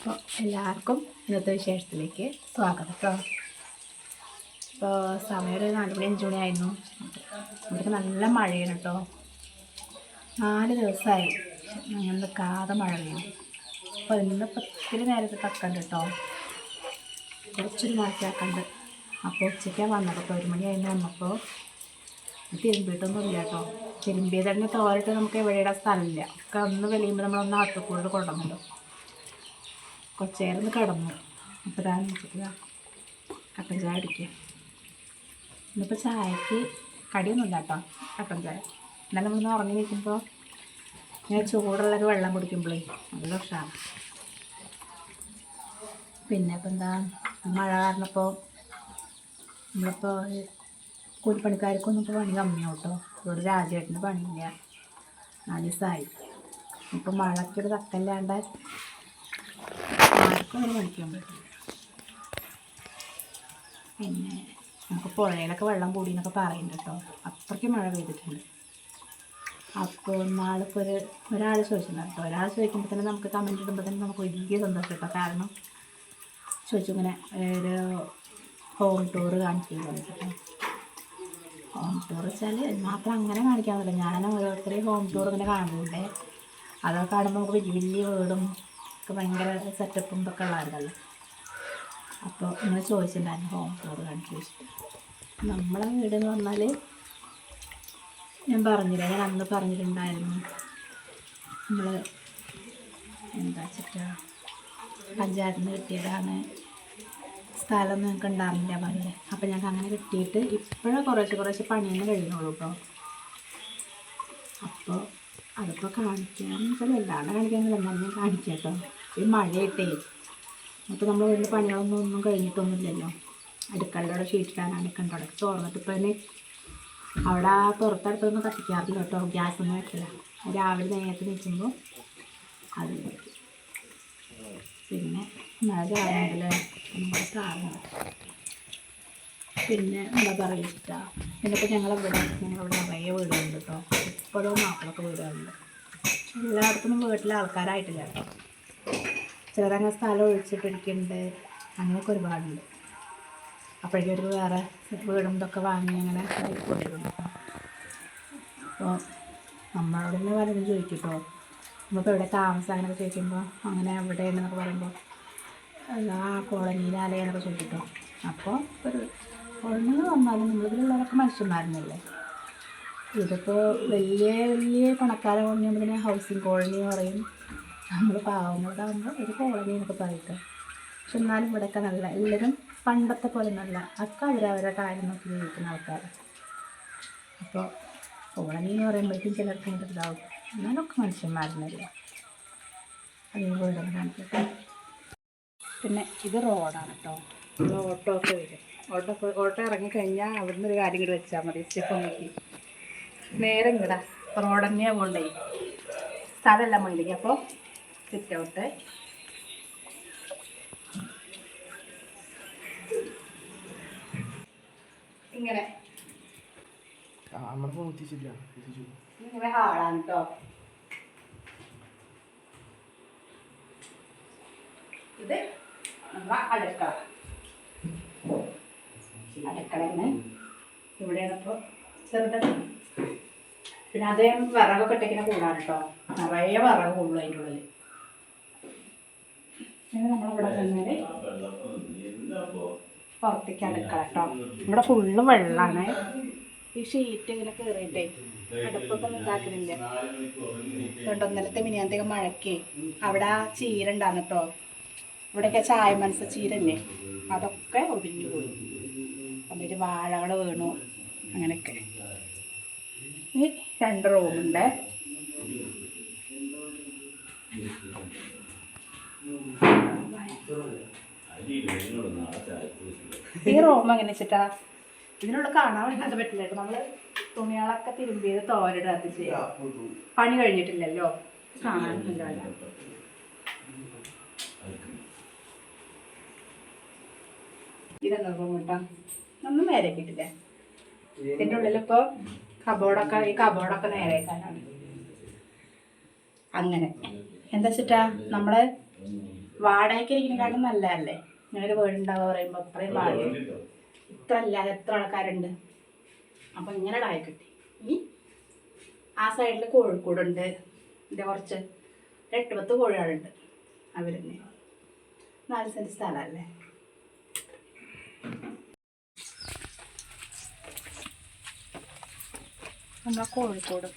അപ്പോൾ എല്ലാവർക്കും ഇന്നത്തെ വിശേഷത്തിലേക്ക് സ്വാഗതം കേട്ടോ. ഇപ്പോൾ സമയം ഒരു 4 മണി 5 മണിയായിരുന്നു. ഇവിടെ നല്ല മഴയാണ് കേട്ടോ. 4 ദിവസമായി ഞങ്ങൾ നിൽക്കാതെ മഴ പെയ്യും. അപ്പോൾ ഇന്നിപ്പോൾ ഇത്തിരി നേരത്തെ തക്കണ്ട് കേട്ടോ, കുറച്ചൊരു മാറ്റാക്കണ്ട്. അപ്പോൾ ഉച്ചയ്ക്കാണ് വന്നത്. ഇപ്പോൾ 1 മണിയായിരുന്നു വന്നപ്പോൾ. തിരുമ്പിയിട്ടൊന്നുമില്ല കേട്ടോ. തിരുമ്പിയത് തന്നെ തോരിട്ട് നമുക്ക് എവിടെയുടെ സ്ഥലമില്ല. ഒക്കെ ഒന്ന് വെളിയുമ്പോൾ നമ്മളൊന്ന് ആട്ടുകൂടെ കൊണ്ടുവന്നിടും. കുറച്ചേരം കിടന്നു. അപ്പോൾ ഇതാ നോക്കിയിട്ട് കട്ടൻ ചായ അടിക്കുക. ഇന്നിപ്പോൾ ചായക്ക് കടിയൊന്നുമില്ല കേട്ടോ, കട്ടൻ ചായ. എന്നാലും നമ്മളൊന്ന് ഉറങ്ങി നിൽക്കുമ്പോൾ ഇങ്ങനെ ചൂടുള്ളൊരു വെള്ളം കുടിക്കുമ്പോഴേ നല്ല ഉഷാണ്. പിന്നെ ഇപ്പം എന്താ മഴ കാരണം ഇപ്പോൾ നമ്മളിപ്പോൾ കൂലിപ്പണിക്കാർക്കൊന്നും ഇപ്പോൾ പണി കമ്മിയാവും കേട്ടോ. ഇവിടെ രാജേട്ടന് പണിയില്ല, 4 ദിവസമായി. ഇപ്പം മഴയ്ക്കൊരു തക്കല്ലാണ്ട് ആർക്കും ഒരു പണിക്കാൻ പറ്റില്ല. പിന്നെ നമുക്ക് പുഴയിലൊക്കെ വെള്ളം കൂടി എന്നൊക്കെ പറയുന്നുണ്ട് കേട്ടോ. അത്രയ്ക്ക് മഴ പെയ്തിട്ടുണ്ട്. അപ്പോൾ നാളിപ്പോൾ ഒരാൾ ചോദിച്ചിട്ടുണ്ട് കേട്ടോ. ഒരാൾ ചോദിക്കുമ്പോൾ തന്നെ നമുക്ക് കമൻറ്റ് ഇടുമ്പോൾ തന്നെ നമുക്ക് വലിയ സന്തോഷം കേട്ടോ. കാരണം ചോദിച്ചു ഇങ്ങനെ ഒരു ഹോം ടൂർ കാണിക്കുന്നു കേട്ടോ. ഹോം ടൂർ വെച്ചാൽ മാത്രം അങ്ങനെ കാണിക്കാമെന്നില്ല. ഞാൻ ഓരോരുത്തരെയും ഹോം ടൂർ ഇങ്ങനെ കാണുന്നുണ്ട്. അതൊക്കെ കാണുമ്പോൾ നമുക്ക് വലിയ വലിയ വീടും ഒക്കെ ഭയങ്കര സെറ്റപ്പും ഇതൊക്കെ ഉള്ളതായിരുന്നല്ലോ. അപ്പോൾ ഇങ്ങനെ ചോദിച്ചിട്ടുണ്ടായിരുന്നു ഹോം ടൂർ കാണിച്ചു വെച്ചിട്ട്. നമ്മളെ വീടെന്ന് പറഞ്ഞാൽ ഞാൻ പറഞ്ഞില്ല, ഞാൻ അന്ന് പറഞ്ഞിട്ടുണ്ടായിരുന്നു. നമ്മൾ എന്താ വെച്ചിട്ടാ പഞ്ചായത്തിൽ നിന്ന് കിട്ടിയതാണ്, സ്ഥലം നിങ്ങൾക്ക് ഉണ്ടായിരുന്നില്ല പറഞ്ഞില്ലേ. അപ്പോൾ ഞങ്ങൾക്ക് അങ്ങനെ കിട്ടിയിട്ട് ഇപ്പോഴും കുറേശ്ശെ പണിയൊന്നും കഴിയുന്നുള്ളൂ കേട്ടോ. അപ്പോൾ അതിപ്പോൾ കാണിക്കാന്ന് വെച്ചാൽ എല്ലാണ്ട് കാണിക്കാനില്ല, എന്നാലും കാണിക്കാം കേട്ടോ. ഈ മഴയിട്ടേ അപ്പോൾ നമ്മൾ വീട്ടിൽ പണികളൊന്നും കഴിഞ്ഞിട്ടൊന്നുമില്ലല്ലോ. അടുക്കളയുടെ ഷീറ്റിടാനാണ് കണ്ടോടൊക്കെ തുറന്നിട്ട് ഇപ്പോൾ തന്നെ അവിടെ പുറത്തടുത്തൊന്നും കത്തിക്കാറില്ല കേട്ടോ. ഗ്യാസൊന്നും വെക്കില്ല. രാവിലെ നേരത്തെ നിൽക്കുമ്പോൾ അത് വയ്ക്കും. പിന്നെ മഴ ചാറുണ്ടല്ലേ, നമ്മുടെ ചാറുണ്ട്. പിന്നെ എന്താ പറയുക, എന്നിപ്പോൾ ഞങ്ങളിവിടെ നിറയെ വീടുകളുണ്ട് കേട്ടോ. ഇപ്പോഴും മാപ്പിളൊക്കെ വീടുകളുണ്ട്. എല്ലായിടത്തും വീട്ടിലെ ആൾക്കാരായിട്ടില്ല കേട്ടോ. ചിലരങ്ങനെ സ്ഥലം ഒഴിച്ചിട്ടിരിക്കുന്നുണ്ട്, അങ്ങനെയൊക്കെ ഒരുപാടുണ്ട്. അപ്പോഴേക്കൊരു വേറെ വീടും ഇതൊക്കെ വാങ്ങി അങ്ങനെ കൊണ്ടിരുന്നു. അപ്പോൾ നമ്മളോട് തന്നെ പലരും ചോദിക്കും കേട്ടോ, നമ്മളിപ്പോൾ എവിടെ താമസം അങ്ങനെയൊക്കെ ചോദിക്കുമ്പോൾ അങ്ങനെ എവിടെയാണെന്നൊക്കെ പറയുമ്പോൾ ആ കോളനിയിലാലേ എന്നൊക്കെ ചോദിക്കും കേട്ടോ. അപ്പോൾ ഒരു കോളനി വന്നാലും നമ്മളിതിലുള്ളവരൊക്കെ മനുഷ്യന്മാരെന്നല്ലേ. ഇതിപ്പോൾ വലിയ പണക്കാരെ കോളനി ആകുമ്പോൾ ഹൗസിങ് കോളനി പറയും. നമ്മൾ പാവങ്ങളാകുമ്പോൾ ഒരു കോളനി എന്നൊക്കെ പറയട്ടെ. പക്ഷെ എന്നാലും ഇവിടെയൊക്കെ നല്ല എല്ലാവരും പണ്ടത്തെ പോലെ നല്ല ഒക്കെ അവരവരുടെ കാര്യം നോക്കി ജീവിക്കുന്ന ആൾക്കാർ. അപ്പോൾ കോളനി എന്ന് പറയുമ്പോഴേക്കും ചിലർക്ക് ഇതാവും. എന്നാലൊക്കെ മനുഷ്യന്മാരെന്നല്ലേ. അതിന് വീടൊന്ന് കാണിക്കട്ടെ. പിന്നെ ഇത് റോഡാണ് കേട്ടോ. ഇത് ഓട്ടോ ഒക്കെ വരും. ഓട്ടോ ഇറങ്ങിക്കഴിഞ്ഞാൽ അവിടുന്ന് ഒരു കാര്യം ഇങ്ങോട്ട് വെച്ചാൽ മതി. സ്റ്റെപ്പ് നോക്കി നേരെ ഇങ്ങടാ റോഡ് തന്നെയാണ് കൊണ്ടേ, സ്ഥലമല്ല മുന്നിലേക്ക്. അപ്പോൾ സിറ്റ് ഔട്ട് ഇങ്ങനെ ഇങ്ങനെ ഹാളാണ് കേട്ടോ. ഇത് അടുക്കളയാണ്. ഇവിടെയാണ് ഇപ്പോൾ ചെറുതാണ്. പിന്നെ അതേ വിറകൊക്കെ ഇട്ടിങ്ങനെ കൂടാണ് കേട്ടോ. നിറയെ വിറക് കൂടും അതിൻ്റെ ഉള്ളിൽ. പിന്നെ നമ്മളിവിടെ കഴിഞ്ഞാൽ പുറത്തേക്ക് അടുക്കള കേട്ടോ. ഇവിടെ ഫുള്ള് വെള്ളമാണ്. ഈ ഷീറ്റ് ഇങ്ങനെ കയറിയിട്ടേ അടുപ്പൊക്കെ ഒന്നും ഇതാക്കുന്നില്ല കേട്ടോ. ഇന്നലത്തെ മിനിയാന്തേക്ക് മഴയ്ക്ക് അവിടെ ആ ചീര ഉണ്ടാകും കേട്ടോ. ഇവിടെയൊക്കെ ചായ മനസ്സ് ചീരല്ലേ, അതൊക്കെ ഒടിഞ്ഞു പോയി. അതിൽ വാഴകൾ വീണു അങ്ങനെയൊക്കെ. ഈ 2 റൂമുണ്ട്. ഈ റൂം എങ്ങനെ വെച്ചിട്ടാ ഇതിനുള്ള കാണാൻ വേണ്ടി പറ്റില്ല. നമ്മൾ തുണികളൊക്കെ തിരുമ്പിയത് തോരിടാത്ത ചെയ്യാം. പണി കഴിഞ്ഞിട്ടില്ലല്ലോ, കാണാനൊന്നുമില്ല. ഇതെന്താ റൂം കേട്ടോ, ഒന്നും നേരെയാക്കിയിട്ടില്ല. ഇതിൻ്റെ ഉള്ളിലിപ്പോൾ ഈ കബോർഡൊക്കെ നേരെയാക്കാനാണ്. അങ്ങനെ എന്താ വെച്ചിട്ടാ നമ്മൾ വാടകയ്ക്ക് ഇരിക്കുന്നതിനെക്കാട്ടും നല്ലതല്ലേ ഞാനൊരു വീടുണ്ടാവുക പറയുമ്പോൾ അത്രയും വാടക ഇത്ര അല്ലാതെ എത്ര ആൾക്കാരുണ്ട്. അപ്പം ഇങ്ങനെ ഇടായി കിട്ടി. ഇനി ആ സൈഡിൽ കോഴിക്കോടുണ്ട്. ഇതിൻ്റെ കുറച്ച് 8-10 കോഴികളുണ്ട്. അവരെന്നെ 4 സെൻറ്റ് സ്ഥലമല്ലേ. നമ്മളെ കോഴിക്കോട്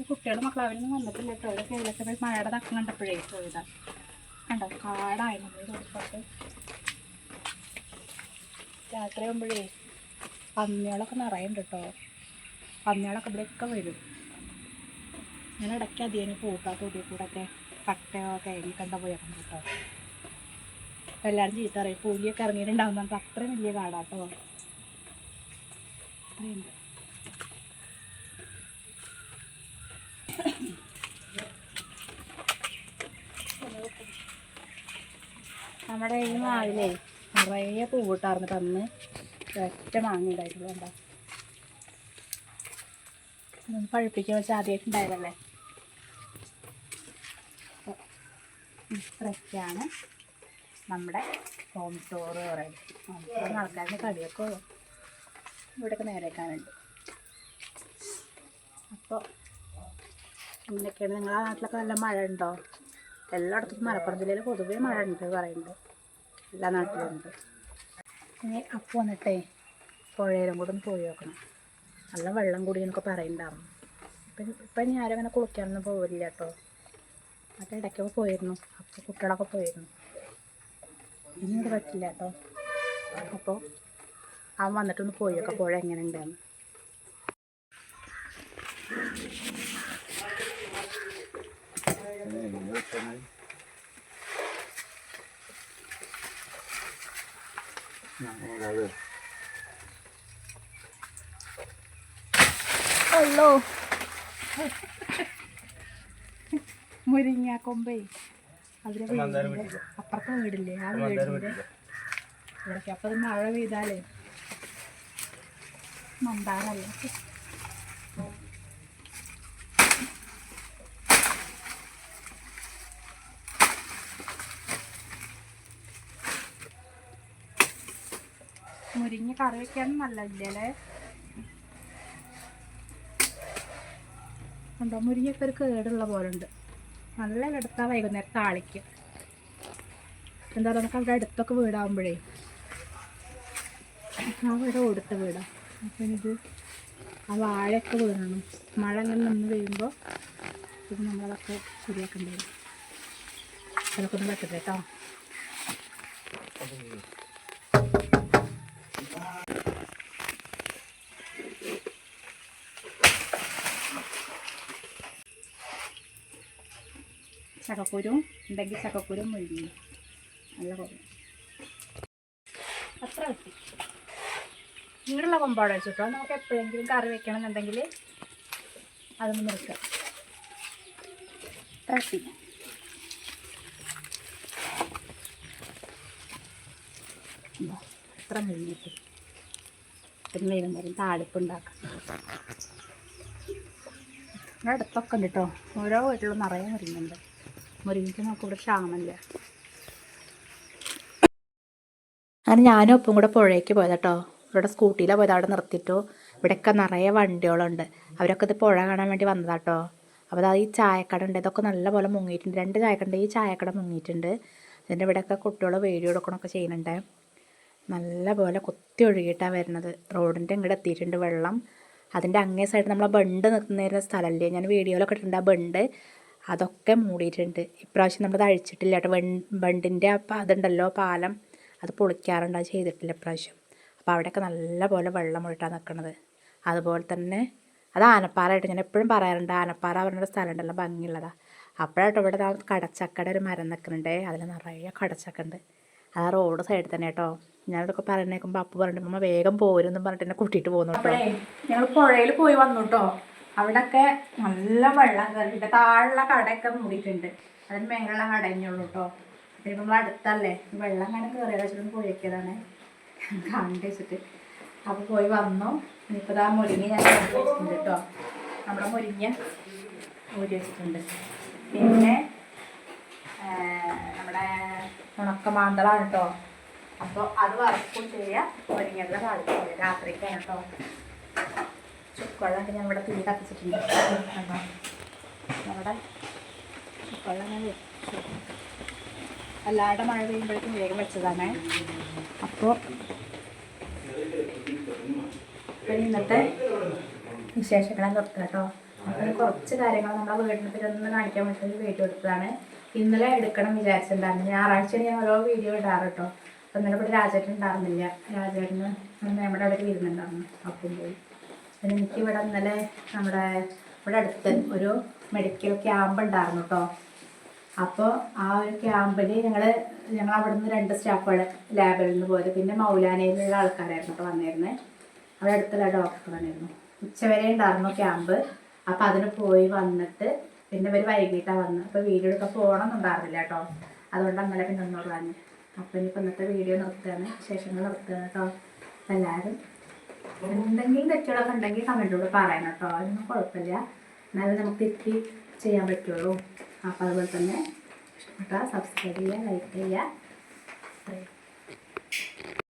കുട്ടികളുടെ മക്കൾ അവരൊന്നും വന്നിട്ടില്ല കേട്ടോ. അവരെ കേരളത്തിൽ പോയി മഴയുടെ തക്കം കണ്ടപ്പോഴേ പോയതാണ്. കണ്ടോ കാടായി നമ്മൾ തൊടിപ്പുറത്ത്. രാത്രി ആകുമ്പോഴേ പന്നികളൊക്കെ നിറയുണ്ട് കേട്ടോ. പന്നികളൊക്കെ ഇവിടെയൊക്കെ വരും. ഞാൻ ഇടയ്ക്ക് അധികം പൂട്ടാ തൊടിയിൽ കൂടെയൊക്കെ പട്ടയോ കയറി കണ്ട പോയേക്കണം കേട്ടോ. അപ്പം എല്ലാവരും ചീത്ത അറിയും പുലിയൊക്കെ ഇറങ്ങിയിട്ടുണ്ടാവും. നമുക്ക് അത്രയും വലിയ കാടാട്ടോ. അത്രയുണ്ട്. നമ്മുടെ ഈ മാവിലേ നിറയെ പൂവിട്ടാർന്നിട്ട് അന്ന് ഒറ്റ മാങ്ങ ഉണ്ടായിട്ടുള്ളൂ. എന്താ ഒന്ന് പഴുപ്പിക്കാൻ വെച്ചാൽ ആദ്യമായിട്ട് ഉണ്ടായതല്ലേ. ഇത്രയൊക്കെയാണ് നമ്മുടെ ഹോം ടൂർ പറയുന്നത്. ആൾക്കാരുടെ കടിയൊക്കെ ഇവിടെയൊക്കെ നേരേക്കാനുണ്ട്. അപ്പോൾ ഇങ്ങനെയൊക്കെയാണ്. നിങ്ങളെ നാട്ടിലൊക്കെ നല്ല മഴ ഉണ്ടോ? എല്ലായിടത്തും മലപ്പുറം ജില്ലയിൽ പൊതുവേ മഴ ഉണ്ട് പറയുന്നുണ്ട്. എല്ലാ നാട്ടിലുണ്ട്. ഇനി അപ്പോൾ വന്നിട്ടേ പുഴയിലും കൂടെ ഒന്ന് പോയി നോക്കണം. നല്ല വെള്ളം കൂടി എന്നൊക്കെ പറയുന്നുണ്ടായിരുന്നു. ഇപ്പം ഞാനും അങ്ങനെ കുളിക്കാനൊന്നും പോകില്ല കേട്ടോ. മറ്റേ ഇടയ്ക്കൊക്കെ പോയിരുന്നു. അപ്പോൾ കുട്ടികളൊക്കെ പോയിരുന്നു. ഇനി ഇവിടെ പറ്റില്ല കേട്ടോ. അപ്പോൾ അവൻ വന്നിട്ടൊന്ന് പോയി നോക്കാം പുഴ എങ്ങനെ ഉണ്ടെന്ന്. ഹലോ മുരിങ്ങ കൊമ്പേ അതിലെ അപ്പുറത്തെ വീടില്ലേ ആ വീടിൻ്റെ ഇവിടേക്ക്. അപ്പം അത് മഴ പെയ്താലേ മന്ദാരല്ലേ. മുരിങ്ങ കറി വയ്ക്കാനും നല്ലതല്ലേ. ഉണ്ടോ മുരിങ്ങയൊക്കെ ഒരു കേടുള്ള പോലെ ഉണ്ട്. നല്ല എടുത്താൽ വൈകുന്നേരം താളിക്ക്. എന്താ പറയുക നമുക്ക് അവിടെ അടുത്തൊക്കെ വീടാകുമ്പോഴേ ആ വീട് ഓടുത്ത വീടാണ്. അപ്പം ഇത് ആ വാഴയൊക്കെ വീഴണം. മഴ അങ്ങനെ നിന്ന് വീഴുമ്പോൾ ഇത് നമ്മളതൊക്കെ ശരിയാക്കേണ്ടി വരും. അതൊക്കെ ഒന്ന് വെക്കട്ടെ കേട്ടോ. ചക്കക്കുരും ഉണ്ടെങ്കിൽ ചക്കക്കുരും മുരിങ്ങ നല്ല കുറവ് അത്ര കിട്ടി. വീടുള്ള കൊമ്പാട് വെച്ചിട്ടോ. നമുക്ക് എപ്പോഴെങ്കിലും കറി വെക്കണം എന്നുണ്ടെങ്കിൽ അതൊന്ന് മുറിക്കാം. തട്ടി എത്ര മുരിങ്ങിട്ട് പിന്നെ വൈകുന്നേരം താളിപ്പ് ഉണ്ടാക്കാം. ഇവിടെ അടുത്തൊക്കെ ഉണ്ട് കേട്ടോ. ഓരോ വീട്ടിലും നിറയെ മുരിങ്ങുണ്ട്. മുരിങ്ങയ്ക്ക് നമുക്കിവിടെ ക്ഷാമമില്ല. അങ്ങനെ ഞാനും ഒപ്പം കൂടെ പുഴയ്ക്ക് പോയത് കേട്ടോ. ഇവിടെ സ്കൂട്ടിയിലാണ് പോയത്. അവിടെ നിർത്തിയിട്ടു ഇവിടെയൊക്കെ നിറയെ വണ്ടികളുണ്ട്. അവരൊക്കെ ഇത് പുഴ കാണാൻ വേണ്ടി വന്നതാട്ടോ. അപ്പോൾ അത് ഈ ചായക്കട ഉണ്ട്. ഇതൊക്കെ നല്ലപോലെ മുങ്ങിയിട്ടുണ്ട്. 2 ചായക്കട. ഈ ചായക്കട മുങ്ങിയിട്ടുണ്ട്. ഇതിൻ്റെ ഇവിടെയൊക്കെ കുട്ടികൾ വീഡിയോ എടുക്കണമൊക്കെ ചെയ്യുന്നുണ്ട്. നല്ല പോലെ കുത്തി ഒഴുകിയിട്ടാണ് വരുന്നത്. റോഡിൻ്റെ ഇങ്ങോട്ട് എത്തിയിട്ടുണ്ട് വെള്ളം. അതിൻ്റെ അങ്ങേ സൈഡ് നമ്മളെ ബണ്ട് നിൽക്കുന്ന സ്ഥലമല്ലേ, ഞാൻ വീഡിയോയിലൊക്കെ ഇട്ടിട്ടുണ്ട്. ആ ബണ്ട് അതൊക്കെ മൂടിയിട്ടുണ്ട്. ഇപ്രാവശ്യം നമ്മളത് അഴിച്ചിട്ടില്ല കേട്ടോ. ബണ്ടിൻ്റെ അതുണ്ടല്ലോ പാലം, അത് പൊളിക്കാറുണ്ട്. അത് ചെയ്തിട്ടില്ല ഇപ്രാവശ്യം. അപ്പോൾ അവിടെയൊക്കെ നല്ല പോലെ വെള്ളം മുഴിട്ടാണ് നിൽക്കുന്നത്. അതുപോലെ തന്നെ അത് ആനപ്പാറയായിട്ട് ഞാൻ എപ്പോഴും പറയാറുണ്ട്. ആനപ്പാറ പറഞ്ഞൊരു സ്ഥലം ഉണ്ടല്ലോ ഭംഗിയുള്ളതാണ്. അപ്പോഴാട്ടോ ഇവിടെ കടച്ചക്കയുടെ ഒരു മരം നിൽക്കുന്നുണ്ട്. അതിൽ നിറയെ കടച്ചക്ക ഉണ്ട്. ആ റോഡ് സൈഡിൽ തന്നെ കേട്ടോ. ഞാനിതൊക്കെ പറഞ്ഞേക്കുമ്പോൾ അപ്പ് പറഞ്ഞിട്ട് അമ്മ വേഗം പോരുമെന്നും പറഞ്ഞിട്ട് എന്നെ കൂട്ടിയിട്ട് പോകുന്നു കേട്ടോ. ഞങ്ങൾ പുഴയിൽ പോയി വന്നു കേട്ടോ. അവിടെയൊക്കെ നല്ല വെള്ളം കയറിയിട്ട് താഴെയുള്ള കടയൊക്കെ മൂടിയിട്ടുണ്ട്. അതിന് മേലുള്ള കട തന്നെയുള്ളൂ കേട്ടോ. പിന്നെ നമ്മൾ അടുത്തല്ലേ വെള്ളം അങ്ങനെ കയറിയത് വെച്ചിട്ട് പോയി വയ്ക്കിയതാണ് കണ്ടു വെച്ചിട്ട്. അപ്പോൾ പോയി വന്നു. ഇനിയിപ്പോൾ ആ മുരിങ്ങ ഞാൻ വെച്ചിട്ടുണ്ട് കേട്ടോ. നമ്മുടെ മുരിങ്ങ ഊരി വെച്ചിട്ടുണ്ട്. പിന്നെ ഉണക്കമാന്തളാണ് കേട്ടോ. അപ്പോൾ അത് വറക്കും ചെയ്യാം. മുരിങ്ങയുടെ താളിക്കും രാത്രിക്കാണ് കേട്ടോ. ചുക്കുവെള്ളമൊക്കെ ഞാൻ ഇവിടെ തീ കത്തിച്ചിട്ടുണ്ട് കേട്ടോ. നമ്മുടെ ചുക്കുവെള്ളം ഞാൻ വെച്ചു. അല്ലാതെ മഴ പെയ്യുമ്പോഴേക്കും വേഗം വെച്ചതാണ്. അപ്പോൾ ഇന്നത്തെ വിശേഷങ്ങളെ നിർത്തുക കേട്ടോ. അപ്പോൾ കുറച്ച് കാര്യങ്ങൾ നമ്മളെ വീടിനെ പറ്റി ഒന്ന് കാണിക്കാൻ വേണ്ടി വീഡിയോ എടുത്തതാണ്. ഇന്നലെ എടുക്കണം വിചാരിച്ചിട്ടുണ്ടായിരുന്നു. ഞായറാഴ്ച ഞാൻ ഓരോ വീഡിയോ ഇടാറ് കേട്ടോ. അപ്പോൾ ഇന്നലെ ഇവിടെ രാജേട്ടൻ ഉണ്ടായിരുന്നില്ല. രാജേട്ടന് നമ്മുടെ അവിടെ വരുന്നുണ്ടായിരുന്നു. അപ്പം പോയി. പിന്നെ എനിക്കിവിടെ ഇന്നലെ നമ്മുടെ ഇവിടെ അടുത്ത് ഒരു മെഡിക്കൽ ക്യാമ്പ് ഉണ്ടായിരുന്നു കേട്ടോ. അപ്പോൾ ആ ഒരു ക്യാമ്പിൽ ഞങ്ങൾ അവിടെ നിന്ന് 2 സ്റ്റാഫുകൾ ലാബിൽ നിന്ന് പോയത്. പിന്നെ മൗലാനയിലുള്ള ആൾക്കാരായിരുന്നു കേട്ടോ വന്നിരുന്നത്. അവിടെ അടുത്തുള്ള ഡോക്ടർ വന്നിരുന്നു. ഉച്ചവരെ ഉണ്ടായിരുന്നു ക്യാമ്പ്. അപ്പോൾ അതിന് പോയി വന്നിട്ട് പിന്നെ ഇവർ വൈകിട്ടാണ് വന്നത്. അപ്പോൾ വീഡിയോ എടുക്കാൻ പോകണമെന്നുണ്ടായിരുന്നില്ല കേട്ടോ. അതുകൊണ്ട് അങ്ങനെ പിന്നെ ഒന്നോട് പറഞ്ഞു. അപ്പോൾ ഇനിയിപ്പോൾ ഇന്നത്തെ വീഡിയോ നിർത്തുകയാണ്, വിശേഷങ്ങൾ നിർത്തുകയാണ് കേട്ടോ. എല്ലാവരും എന്തെങ്കിലും തെറ്റുകളൊക്കെ ഉണ്ടെങ്കിൽ കമൻറ്റിലൂടെ പറയണം കേട്ടോ. അതൊന്നും കുഴപ്പമില്ല, എന്നാലും നമുക്ക് തിരുത്തി ചെയ്യാൻ പറ്റുള്ളൂ. അപ്പോൾ അതുപോലെ തന്നെ ഇഷ്ടപ്പെട്ടാൽ സബ്സ്ക്രൈബ് ചെയ്യുക, ലൈക്ക് ചെയ്യുക.